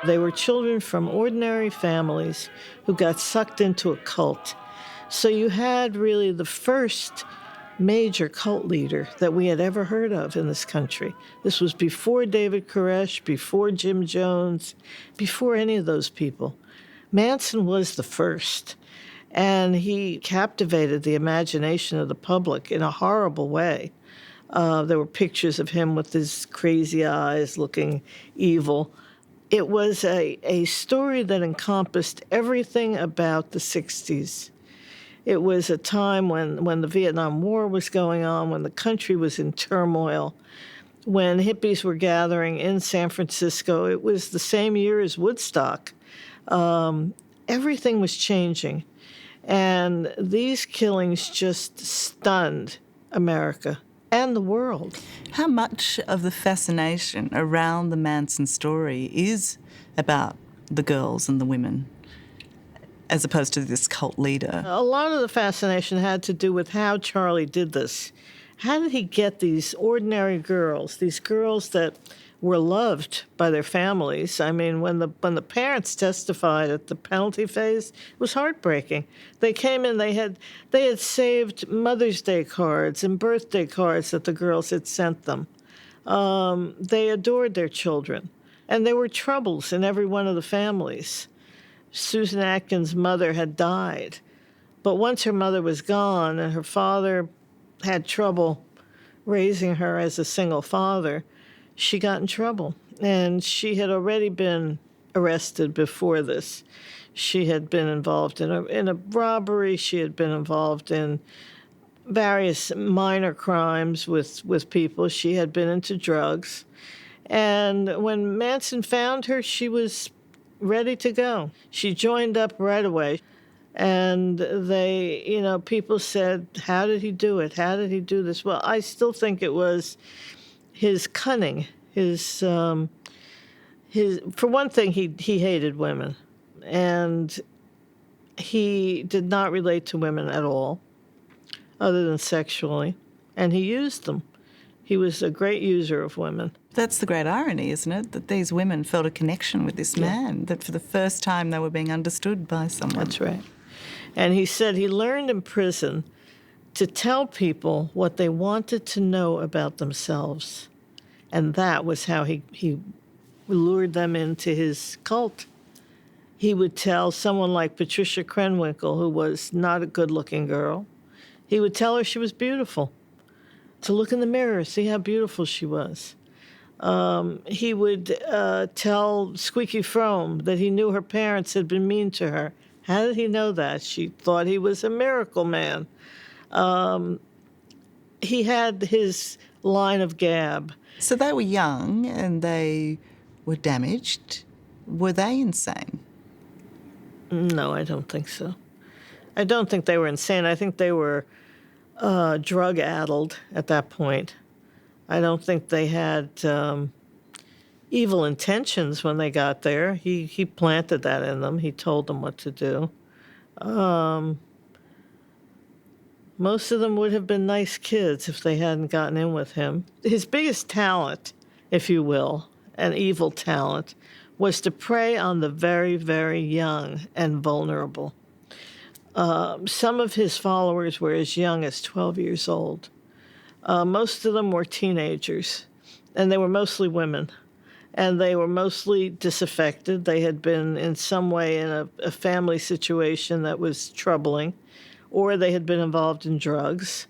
They were children from ordinary families who got sucked into a cult. So you had really the first major cult leader that we had ever heard of in this country. This was before David Koresh, before Jim Jones, before any of those people. Manson was the first, and he captivated the imagination of the public in a horrible way. There were pictures of him with his crazy eyes looking evil. It was a story that encompassed everything about the 60s. It was a time when the Vietnam War was going on, when the country was in turmoil, when hippies were gathering in San Francisco. It was the same year as Woodstock. Everything was changing. And these killings just stunned America and the world. How much of the fascination around the Manson story is about the girls and the women, as opposed to this cult leader? A lot of the fascination had to do with how Charlie did this. How did he get these ordinary girls, these girls that were loved by their families? I mean, when the parents testified at the penalty phase, it was heartbreaking. They came in, they had saved Mother's Day cards and birthday cards that the girls had sent them. They adored their children, and there were troubles in every one of the families. Susan Atkins' mother had died, but once her mother was gone and her father had trouble raising her as a single father, she got in trouble. And she had already been arrested before this. She had been involved in a robbery. She had been involved in various minor crimes with people. She had been into drugs. And when Manson found her, she was ready to go. She joined up right away. And people said, how did he do it? How did he do this? Well, I still think it was his cunning. For one thing, he hated women. And he did not relate to women at all, other than sexually. And he used them. He was a great user of women. That's the great irony, isn't it? That these women felt a connection with this man, that for the first time they were being understood by someone. That's right. And he said he learned in prison to tell people what they wanted to know about themselves. And that was how he lured them into his cult. He would tell someone like Patricia Krenwinkel, who was not a good-looking girl, he would tell her she was beautiful, to look in the mirror, see how beautiful she was. He would tell Squeaky Frome that he knew her parents had been mean to her. How did he know that? She thought he was a miracle man. He had his line of gab. So they were young and they were damaged. Were they insane? No, I don't think so. I don't think they were insane. I think they were drug-addled at that point. I don't think they had evil intentions when they got there. He planted that in them. He told them what to do. Most of them would have been nice kids if they hadn't gotten in with him. His biggest talent, if you will, an evil talent, was to prey on the very, very young and vulnerable. Some of his followers were as young as 12 years old. Most of them were teenagers, and they were mostly women. And they were mostly disaffected. They had been in some way in a family situation that was troubling, or they had been involved in drugs.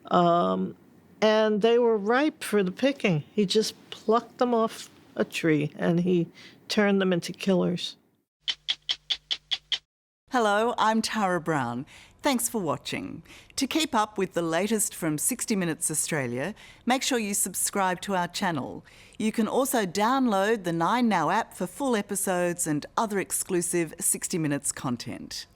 And they were ripe for the picking. He just plucked them off a tree, and he turned them into killers. Hello, I'm Tara Brown. Thanks for watching. To keep up with the latest from 60 Minutes Australia, make sure you subscribe to our channel. You can also download the 9Now app for full episodes and other exclusive 60 Minutes content.